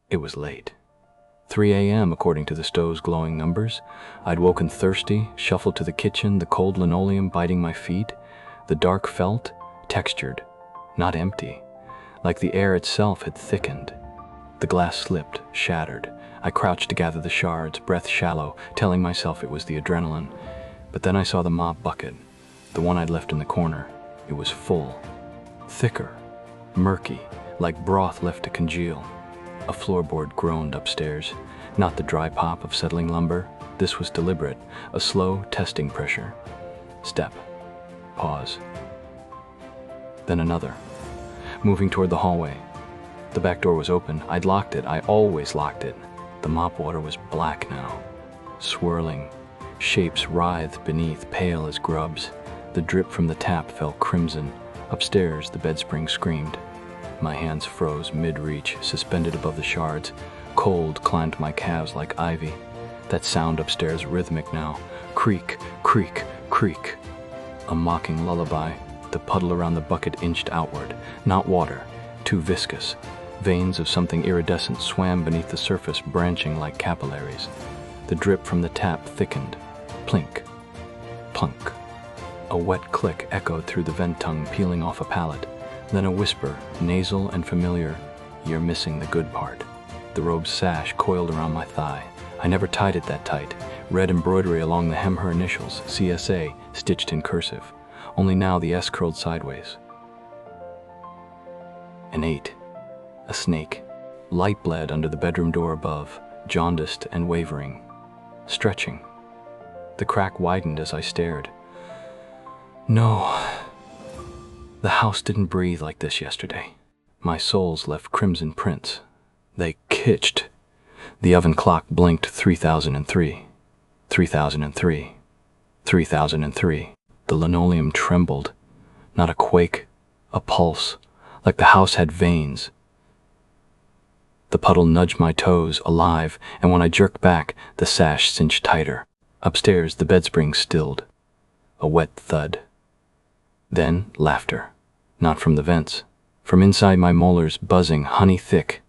It was late. 3 a.m. according to the stove's glowing numbers. I'd woken thirsty, shuffled to the kitchen, the cold linoleum biting my feet, the dark felt, textured, not empty, like the air itself had thickened. The glass slipped, shattered. I crouched to gather the shards, breath shallow, telling myself it was the adrenaline. But then I saw the mop bucket, the one I'd left in the corner. It was full, thicker, murky, like broth left to congeal. A floorboard groaned upstairs, not the dry pop of settling lumber. This was deliberate, a slow testing pressure. Step, pause, then another, moving toward the hallway. The back door was open. I'd locked it. I always locked it. The mop water was black now, swirling. Shapes writhed beneath, pale as grubs. The drip from the tap fell crimson. Upstairs, the bed spring screamed. My hands froze mid-reach, suspended above the shards. Cold climbed my calves like ivy. That sound upstairs rhythmic now. Creak, creak, creak. A mocking lullaby. The puddle around the bucket inched outward. Not water, too viscous. Veins of something iridescent swam beneath the surface, branching like capillaries. The drip from the tap thickened. Plink, plunk. A wet click echoed through the vent tongue, peeling off a pallet. Then a whisper, nasal and familiar, "You're missing the good part." The robe's sash coiled around my thigh. I never tied it that tight. Red embroidery along the hem, her initials, CSA, stitched in cursive. Only now the S curled sideways. An 8. A snake. Light bled under the bedroom door above, jaundiced and wavering. Stretching. The crack widened as I stared. No. The house didn't breathe like this yesterday. My soles left crimson prints. They kitched. The oven clock blinked 3003. 3003. 3003. The linoleum trembled. Not a quake, a pulse, like the house had veins. The puddle nudged my toes, alive, and when I jerked back, the sash cinched tighter. Upstairs, the bed spring stilled. A wet thud. Then laughter. Not from the vents. From inside my molars, buzzing, honey thick.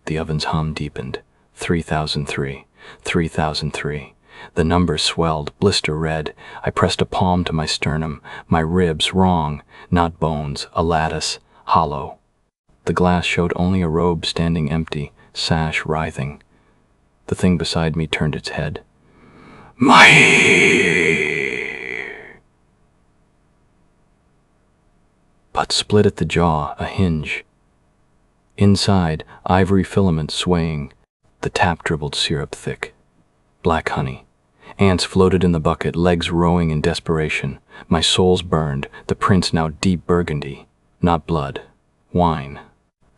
The oven's hum deepened. 3003. 3003. The numbers swelled, blister red. I pressed a palm to my sternum. My ribs wrong. Not bones. A lattice. Hollow. The glass showed only a robe standing empty, sash writhing. The thing beside me turned its head. But split at the jaw, a hinge. Inside, ivory filament swaying. The tap dribbled syrup thick. Black honey. Ants floated in the bucket, legs rowing in desperation. My soles burned, the prints now deep burgundy. Not blood. Wine.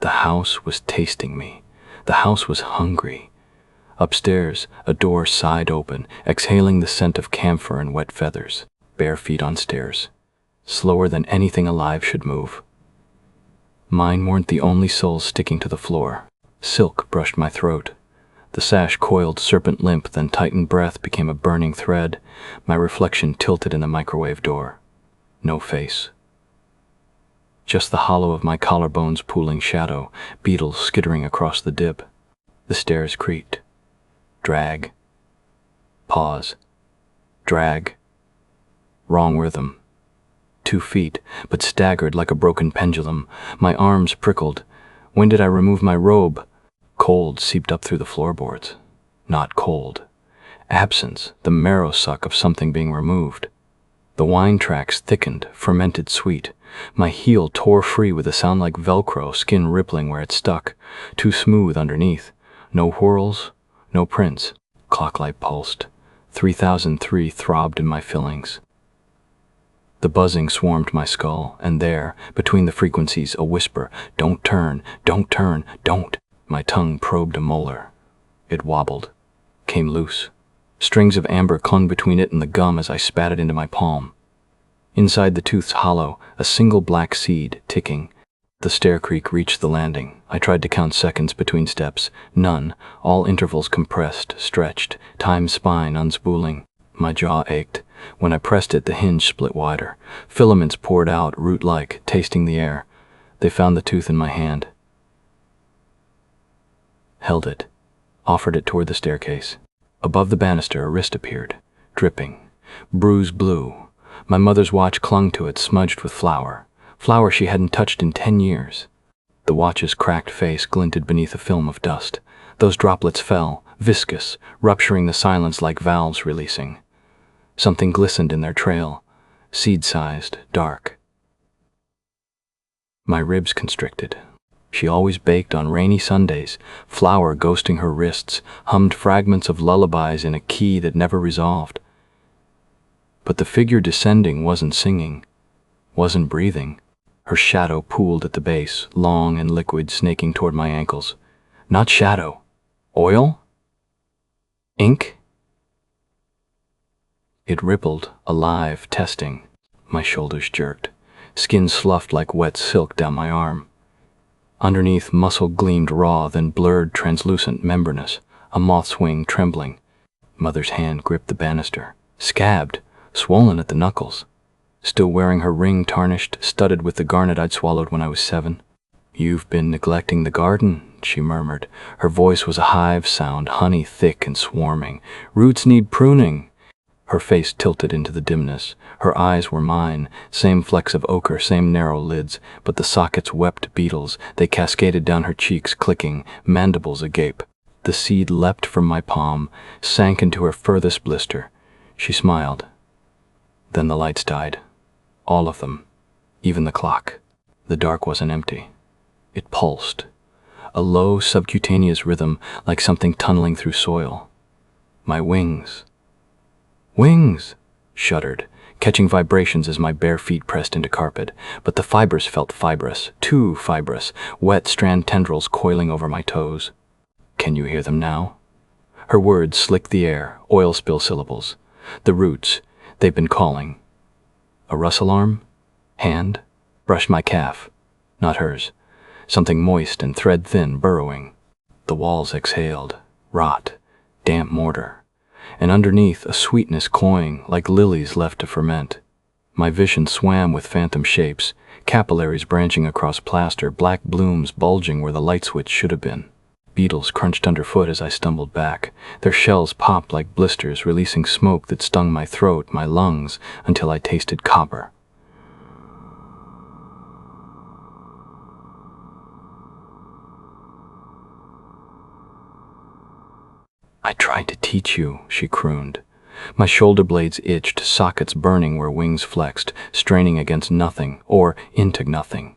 The house was tasting me. The house was hungry. Upstairs, a door sighed open, exhaling the scent of camphor and wet feathers. Bare feet on stairs. Slower than anything alive should move. Mine weren't the only souls sticking to the floor. Silk brushed my throat. The sash coiled serpent limp, then tightened breath became a burning thread. My reflection tilted in the microwave door. No face. Just the hollow of my collarbones pooling shadow, beetles skittering across the dip. The stairs creaked. Drag. Pause. Drag. Wrong rhythm. 2 feet, but staggered like a broken pendulum. My arms prickled. When did I remove my robe? Cold seeped up through the floorboards. Not cold. Absence, the marrow suck of something being removed. The wine tracks thickened, fermented sweet. My heel tore free with a sound like Velcro, skin rippling where it stuck. Too smooth underneath. No whirls, no prints. Clocklight pulsed. 3003 throbbed in my fillings. The buzzing swarmed my skull, and there, between the frequencies, a whisper, "Don't turn, don't turn, don't." My tongue probed a molar. It wobbled, came loose. Strings of amber clung between it and the gum as I spat it into my palm. Inside the tooth's hollow, a single black seed, ticking. The stair creak reached the landing. I tried to count seconds between steps. None, all intervals compressed, stretched, time's spine unspooling. My jaw ached. When I pressed it, the hinge split wider. Filaments poured out, root-like, tasting the air. They found the tooth in my hand. held it, offered it toward the staircase. Above the banister, a wrist appeared, dripping, bruise blue. My mother's watch clung to it, smudged with flour she hadn't touched in 10 years. The watch's cracked face glinted beneath a film of dust. Those droplets fell, viscous, rupturing the silence like valves releasing. Something glistened in their trail, seed-sized, dark. My ribs constricted. She always baked on rainy Sundays, flour ghosting her wrists, hummed fragments of lullabies in a key that never resolved. But the figure descending wasn't singing, wasn't breathing. Her shadow pooled at the base, long and liquid, snaking toward my ankles. Not shadow. Oil? Ink? It rippled, alive, testing. My shoulders jerked. Skin sloughed like wet silk down my arm. Underneath, muscle gleamed raw, then blurred, translucent, membranous, a moth's wing trembling. Mother's hand gripped the banister, scabbed, swollen at the knuckles. Still wearing her ring tarnished, studded with the garnet I'd swallowed when I was 7. "You've been neglecting the garden," she murmured. Her voice was a hive sound, honey thick and swarming. "Roots need pruning." Her face tilted into the dimness. Her eyes were mine, same flecks of ochre, same narrow lids, but the sockets wept beetles. They cascaded down her cheeks, clicking, mandibles agape. The seed leapt from my palm, sank into her furthest blister. She smiled. Then the lights died. All of them, even the clock. The dark wasn't empty. It pulsed, a low subcutaneous rhythm like something tunneling through soil. My wings shuddered, catching vibrations as my bare feet pressed into carpet, but the fibers felt fibrous, too fibrous, wet strand tendrils coiling over my toes. "Can you hear them now?" Her words slicked the air, oil spill syllables. The roots, they've been calling. A rustle arm? Hand? Brushed my calf. Not hers. Something moist and thread-thin burrowing. The walls exhaled. Rot. Damp mortar. And underneath, a sweetness cloying, like lilies left to ferment. My vision swam with phantom shapes, capillaries branching across plaster, black blooms bulging where the light switch should have been. Beetles crunched underfoot as I stumbled back. Their shells popped like blisters, releasing smoke that stung my throat, my lungs, until I tasted copper. "I tried to teach you," she crooned. My shoulder blades itched, sockets burning where wings flexed, straining against nothing, or into nothing.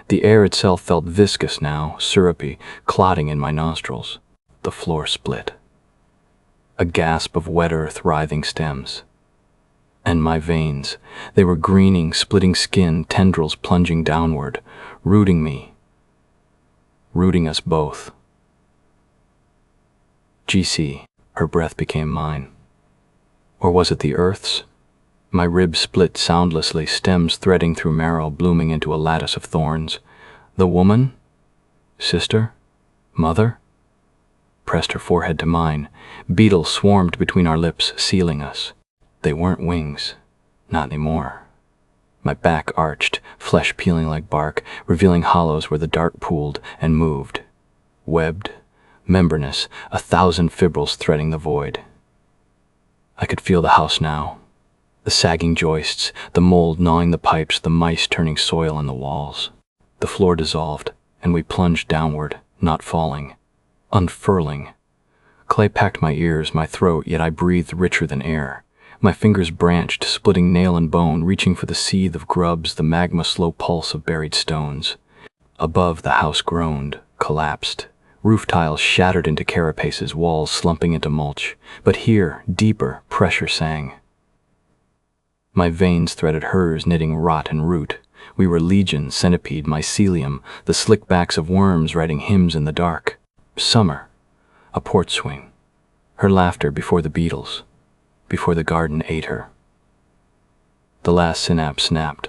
The air itself felt viscous now, syrupy, clotting in my nostrils. The floor split. A gasp of wet earth writhing stems. And my veins, they were greening, splitting skin, tendrils plunging downward, rooting me, rooting us both. GC, her breath became mine. Or was it the earth's? My ribs split soundlessly, stems threading through marrow, blooming into a lattice of thorns. The woman? Sister? Mother? Pressed her forehead to mine. Beetles swarmed between our lips, sealing us. They weren't wings. Not anymore. My back arched, flesh peeling like bark, revealing hollows where the dark pooled and moved. Webbed, membranous, 1,000 fibrils threading the void. I could feel the house now. The sagging joists, the mold gnawing the pipes, the mice turning soil in the walls. The floor dissolved, and we plunged downward, not falling, unfurling. Clay packed my ears, my throat, yet I breathed richer than air. My fingers branched, splitting nail and bone, reaching for the seethe of grubs, the magma slow pulse of buried stones. Above, the house groaned, collapsed. Roof tiles shattered into carapaces, walls slumping into mulch. But here, deeper, pressure sang. My veins threaded hers, knitting rot and root. We were legion, centipede, mycelium, the slick backs of worms writing hymns in the dark. Summer, a port swing. Her laughter before the beetles, before the garden ate her. The last synapse snapped.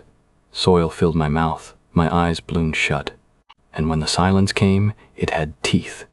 Soil filled my mouth, my eyes ballooned shut. And when the silence came, it had teeth.